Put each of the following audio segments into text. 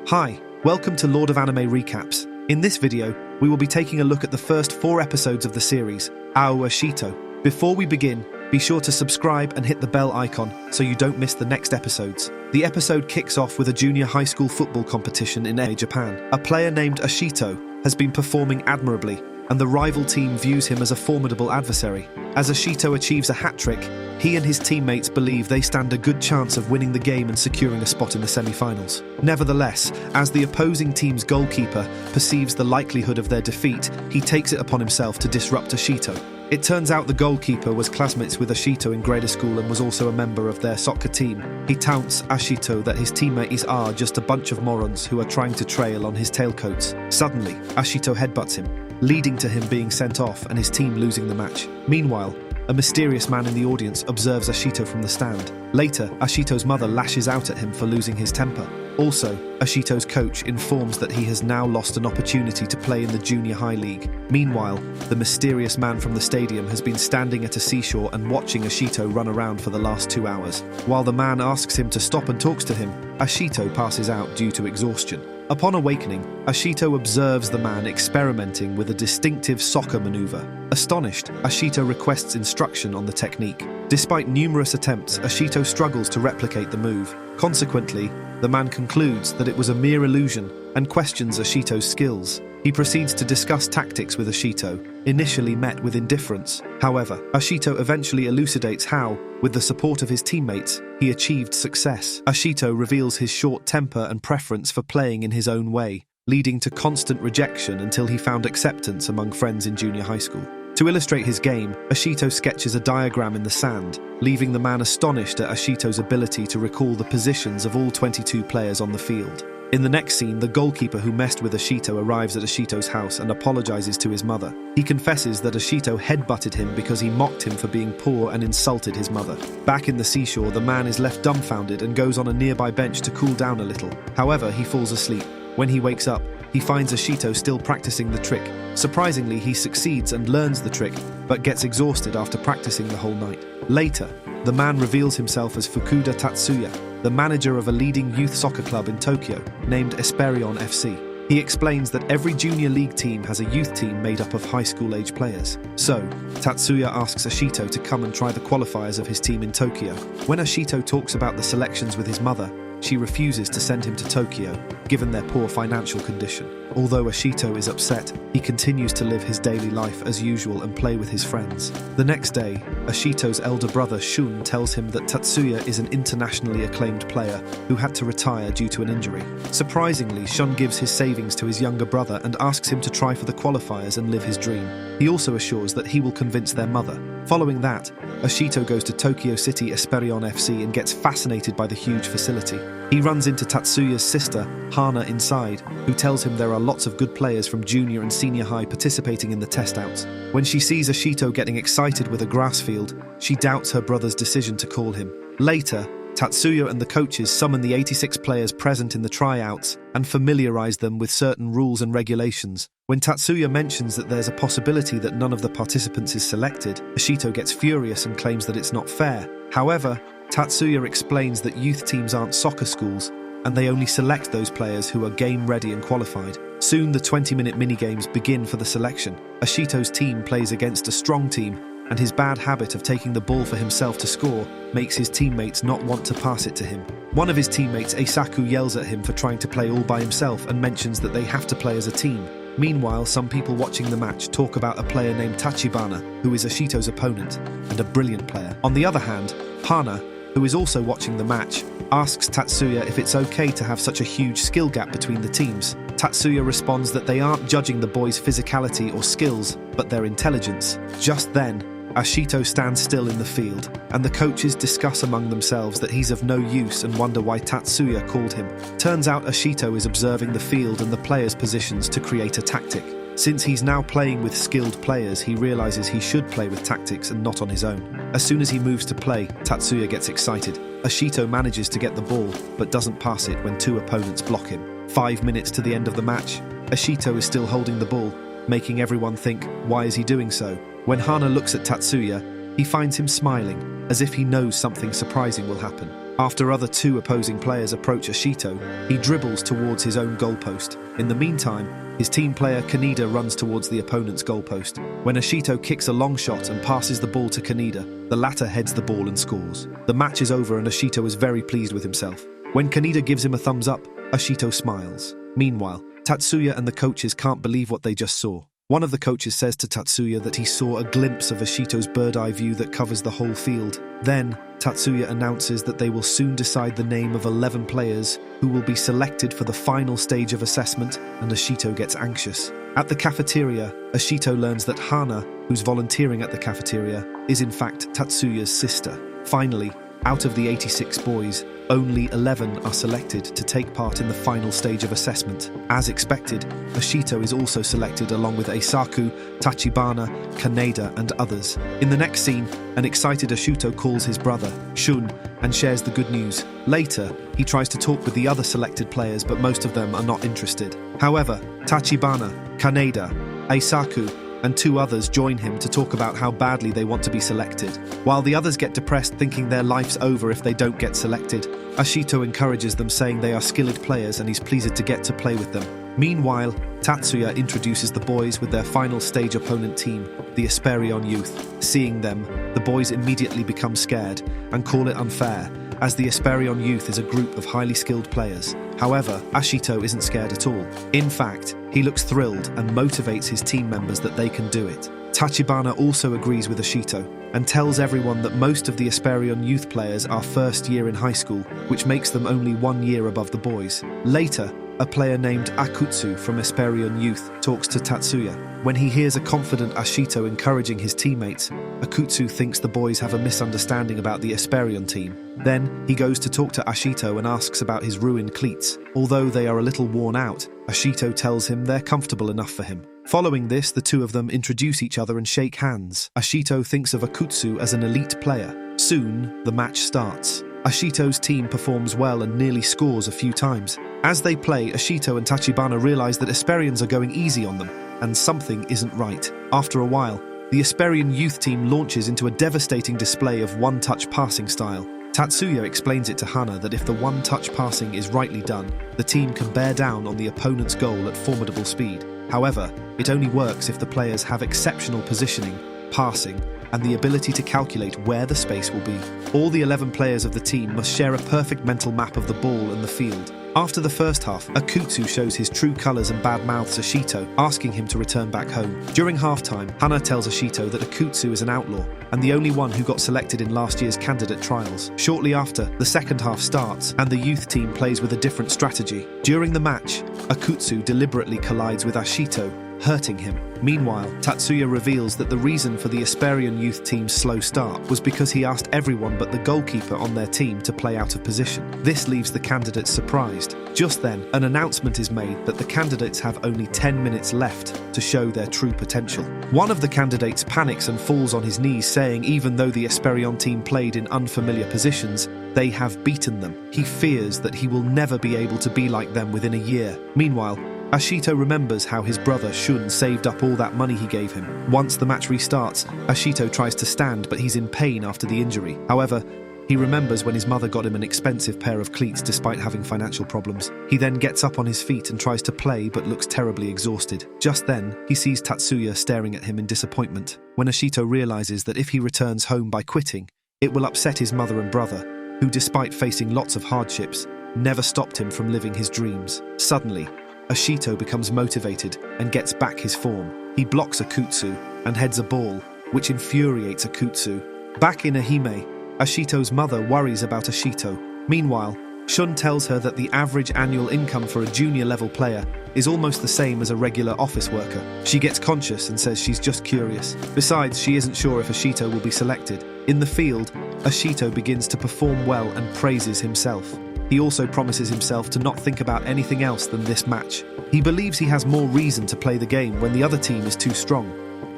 Hi, welcome to Lord of Anime Recaps. In this video, we will be taking a look at the first 4 episodes of the series, Aoi Ashito. Before we begin, be sure to subscribe and hit the bell icon so you don't miss the next episodes. The episode kicks off with a junior high school football competition in Aoi, Japan. A player named Ashito has been performing admirably, and the rival team views him as a formidable adversary. As Ashito achieves a hat-trick, he and his teammates believe they stand a good chance of winning the game and securing a spot in the semi-finals. Nevertheless, as the opposing team's goalkeeper perceives the likelihood of their defeat, he takes it upon himself to disrupt Ashito. It turns out the goalkeeper was classmates with Ashito in grade school and was also a member of their soccer team. He taunts Ashito that his teammates are just a bunch of morons who are trying to trail on his tailcoats. Suddenly, Ashito headbutts him, leading to him being sent off and his team losing the match. Meanwhile, a mysterious man in the audience observes Ashito from the stand. Later, Ashito's mother lashes out at him for losing his temper. Also, Ashito's coach informs that he has now lost an opportunity to play in the junior high league. Meanwhile, the mysterious man from the stadium has been standing at a seashore and watching Ashito run around for the last 2 hours. While the man asks him to stop and talks to him, Ashito passes out due to exhaustion. Upon awakening, Ashito observes the man experimenting with a distinctive soccer maneuver. Astonished, Ashito requests instruction on the technique. Despite numerous attempts, Ashito struggles to replicate the move. Consequently, the man concludes that it was a mere illusion and questions Ashito's skills. He proceeds to discuss tactics with Ashito, initially met with indifference. However, Ashito eventually elucidates how, with the support of his teammates, he achieved success. Ashito reveals his short temper and preference for playing in his own way, leading to constant rejection until he found acceptance among friends in junior high school. To illustrate his game, Ashito sketches a diagram in the sand, leaving the man astonished at Ashito's ability to recall the positions of all 22 players on the field. In the next scene, the goalkeeper who messed with Ashito arrives at Ashito's house and apologizes to his mother. He confesses that Ashito headbutted him because he mocked him for being poor and insulted his mother. Back in the seashore, the man is left dumbfounded and goes on a nearby bench to cool down a little. However, he falls asleep. When he wakes up, he finds Ashito still practicing the trick. Surprisingly, he succeeds and learns the trick, but gets exhausted after practicing the whole night. Later, the man reveals himself as Fukuda Tatsuya, the manager of a leading youth soccer club in Tokyo, named Esperion FC. He explains that every junior league team has a youth team made up of high school-age players. So, Tatsuya asks Ashito to come and try the qualifiers of his team in Tokyo. When Ashito talks about the selections with his mother, she refuses to send him to Tokyo, given their poor financial condition. Although Ashito is upset, he continues to live his daily life as usual and play with his friends. The next day, Ashito's elder brother Shun tells him that Tatsuya is an internationally acclaimed player who had to retire due to an injury. Surprisingly, Shun gives his savings to his younger brother and asks him to try for the qualifiers and live his dream. He also assures that he will convince their mother. Following that, Ashito goes to Tokyo City Esperion FC and gets fascinated by the huge facility. He runs into Tatsuya's sister, Hana, inside, who tells him there are lots of good players from junior and senior high participating in the test outs. When she sees Ashito getting excited with a grass field, she doubts her brother's decision to call him. Later, Tatsuya and the coaches summon the 86 players present in the tryouts and familiarize them with certain rules and regulations. When Tatsuya mentions that there's a possibility that none of the participants is selected, Ashito gets furious and claims that it's not fair. However, Tatsuya explains that youth teams aren't soccer schools, and they only select those players who are game-ready and qualified. Soon the 20-minute minigames begin for the selection. Ashito's team plays against a strong team, and his bad habit of taking the ball for himself to score makes his teammates not want to pass it to him. One of his teammates, Eisaku, yells at him for trying to play all by himself and mentions that they have to play as a team. Meanwhile, some people watching the match talk about a player named Tachibana, who is Ashito's opponent, and a brilliant player. On the other hand, Hana, who is also watching the match, asks Tatsuya if it's okay to have such a huge skill gap between the teams. Tatsuya responds that they aren't judging the boys' physicality or skills, but their intelligence. Just then, Ashito stands still in the field, and the coaches discuss among themselves that he's of no use and wonder why Tatsuya called him. Turns out Ashito is observing the field and the players' positions to create a tactic. Since he's now playing with skilled players, he realizes he should play with tactics and not on his own. As soon as he moves to play, Tatsuya gets excited. Ashito manages to get the ball, but doesn't pass it when 2 opponents block him. 5 minutes to the end of the match, Ashito is still holding the ball, making everyone think, why is he doing so? When Hana looks at Tatsuya, he finds him smiling, as if he knows something surprising will happen. After other two opposing players approach Ashito, he dribbles towards his own goalpost. In the meantime, his team player Kaneda runs towards the opponent's goalpost. When Ashito kicks a long shot and passes the ball to Kaneda, the latter heads the ball and scores. The match is over and Ashito is very pleased with himself. When Kaneda gives him a thumbs up, Ashito smiles. Meanwhile, Tatsuya and the coaches can't believe what they just saw. One of the coaches says to Tatsuya that he saw a glimpse of Ashito's bird-eye view that covers the whole field. Then, Tatsuya announces that they will soon decide the name of 11 players who will be selected for the final stage of assessment, and Ashito gets anxious. At the cafeteria, Ashito learns that Hana, who's volunteering at the cafeteria, is in fact Tatsuya's sister. Finally, out of the 86 boys, only 11 are selected to take part in the final stage of assessment. As expected, Ashito is also selected along with Eisaku, Tachibana, Kaneda and others. In the next scene, an excited Ashito calls his brother, Shun, and shares the good news. Later, he tries to talk with the other selected players, but most of them are not interested. However, Tachibana, Kaneda, Eisaku, and two others join him to talk about how badly they want to be selected. While the others get depressed thinking their life's over if they don't get selected, Ashito encourages them saying they are skilled players and he's pleased to get to play with them. Meanwhile, Tatsuya introduces the boys with their final stage opponent team, the Esperion Youth. Seeing them, the boys immediately become scared and call it unfair, as the Esperion Youth is a group of highly skilled players. However, Ashito isn't scared at all. In fact, he looks thrilled and motivates his team members that they can do it. Tachibana also agrees with Ashito and tells everyone that most of the Esperion Youth players are first year in high school, which makes them only 1 year above the boys. Later, a player named Akutsu from Esperion Youth talks to Tatsuya. When he hears a confident Ashito encouraging his teammates, Akutsu thinks the boys have a misunderstanding about the Esperion team. Then, he goes to talk to Ashito and asks about his ruined cleats. Although they are a little worn out, Ashito tells him they're comfortable enough for him. Following this, the two of them introduce each other and shake hands. Ashito thinks of Akutsu as an elite player. Soon, the match starts. Ashito's team performs well and nearly scores a few times. As they play, Ashito and Tachibana realize that Esperions are going easy on them, and something isn't right. After a while, the Esperion Youth team launches into a devastating display of one-touch passing style. Tatsuya explains it to Hana that if the one-touch passing is rightly done, the team can bear down on the opponent's goal at formidable speed. However, it only works if the players have exceptional positioning, passing, and the ability to calculate where the space will be. All the 11 players of the team must share a perfect mental map of the ball and the field. After the first half, Akutsu shows his true colours and badmouths Ashito, asking him to return back home. During halftime, Hana tells Ashito that Akutsu is an outlaw, and the only one who got selected in last year's candidate trials. Shortly after, the second half starts, and the youth team plays with a different strategy. During the match, Akutsu deliberately collides with Ashito, hurting him. Meanwhile, Tatsuya reveals that the reason for the Esperion Youth team's slow start was because he asked everyone but the goalkeeper on their team to play out of position. This leaves the candidates surprised. Just then, an announcement is made that the candidates have only 10 minutes left to show their true potential. One of the candidates panics and falls on his knees, saying even though the Esperion team played in unfamiliar positions, they have beaten them. He fears that he will never be able to be like them within a year. Meanwhile, Ashito remembers how his brother Shun saved up all that money he gave him. Once the match restarts, Ashito tries to stand, but he's in pain after the injury. However, he remembers when his mother got him an expensive pair of cleats despite having financial problems. He then gets up on his feet and tries to play, but looks terribly exhausted. Just then, he sees Tatsuya staring at him in disappointment. When Ashito realizes that if he returns home by quitting, it will upset his mother and brother, who, despite facing lots of hardships, never stopped him from living his dreams. Suddenly, Ashito becomes motivated and gets back his form. He blocks Akutsu and heads a ball, which infuriates Akutsu. Back in Ehime, Ashito's mother worries about Ashito. Meanwhile, Shun tells her that the average annual income for a junior-level player is almost the same as a regular office worker. She gets conscious and says she's just curious. Besides, she isn't sure if Ashito will be selected. In the field, Ashito begins to perform well and praises himself. He also promises himself to not think about anything else than this match. He believes he has more reason to play the game when the other team is too strong.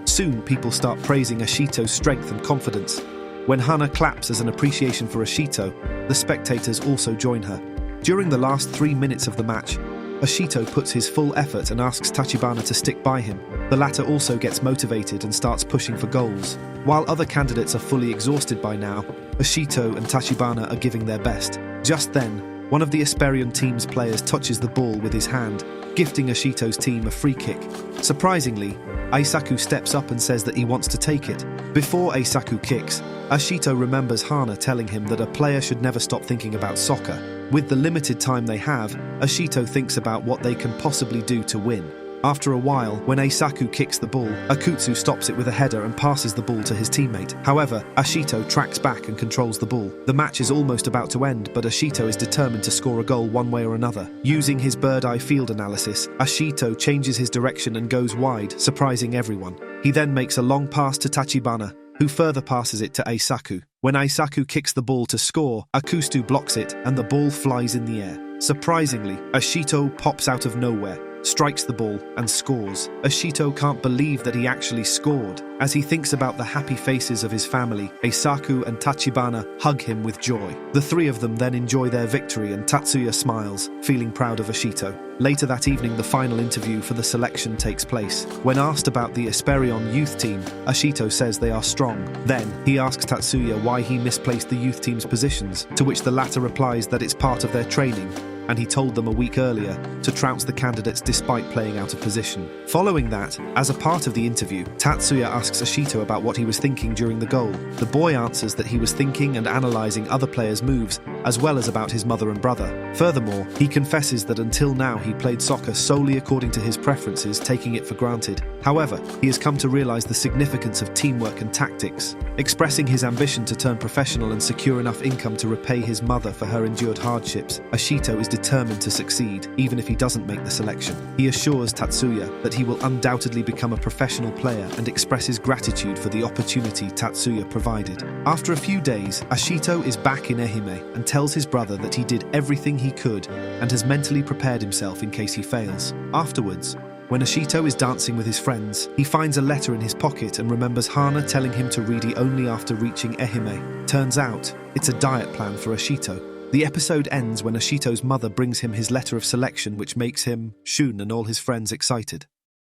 Soon, people start praising Ashito's strength and confidence. When Hana claps as an appreciation for Ashito, the spectators also join her. During the last 3 minutes of the match, Ashito puts his full effort and asks Tachibana to stick by him. The latter also gets motivated and starts pushing for goals. While other candidates are fully exhausted by now, Ashito and Tachibana are giving their best. Just then, one of the Esperion team's players touches the ball with his hand, gifting Ashito's team a free kick. Surprisingly, Eisaku steps up and says that he wants to take it. Before Eisaku kicks, Ashito remembers Hana telling him that a player should never stop thinking about soccer. With the limited time they have, Ashito thinks about what they can possibly do to win. After a while, when Eisaku kicks the ball, Akutsu stops it with a header and passes the ball to his teammate. However, Ashito tracks back and controls the ball. The match is almost about to end, but Ashito is determined to score a goal one way or another. Using his bird-eye field analysis, Ashito changes his direction and goes wide, surprising everyone. He then makes a long pass to Tachibana, who further passes it to Eisaku. When Eisaku kicks the ball to score, Akutsu blocks it and the ball flies in the air. Surprisingly, Ashito pops out of nowhere, strikes the ball, and scores. Ashito can't believe that he actually scored. As he thinks about the happy faces of his family, Eisaku and Tachibana hug him with joy. The three of them then enjoy their victory and Tatsuya smiles, feeling proud of Ashito. Later that evening, the final interview for the selection takes place. When asked about the Esperion youth team, Ashito says they are strong. Then, he asks Tatsuya why he misplaced the youth team's positions, to which the latter replies that it's part of their training, and he told them a week earlier to trounce the candidates despite playing out of position. Following that, as a part of the interview, Tatsuya asks Ashito about what he was thinking during the goal. The boy answers that he was thinking and analysing other players' moves, as well as about his mother and brother. Furthermore, he confesses that until now he played soccer solely according to his preferences, taking it for granted. However, he has come to realise the significance of teamwork and tactics. Expressing his ambition to turn professional and secure enough income to repay his mother for her endured hardships, Ashito is determined to succeed, even if he doesn't make the selection. He assures Tatsuya that he will undoubtedly become a professional player and expresses gratitude for the opportunity Tatsuya provided. After a few days, Ashito is back in Ehime and tells his brother that he did everything he could and has mentally prepared himself in case he fails. Afterwards, when Ashito is dancing with his friends, he finds a letter in his pocket and remembers Hana telling him to read it only after reaching Ehime. Turns out, it's a diet plan for Ashito. The episode ends when Ashito's mother brings him his letter of selection, which makes him, Shun, and all his friends excited.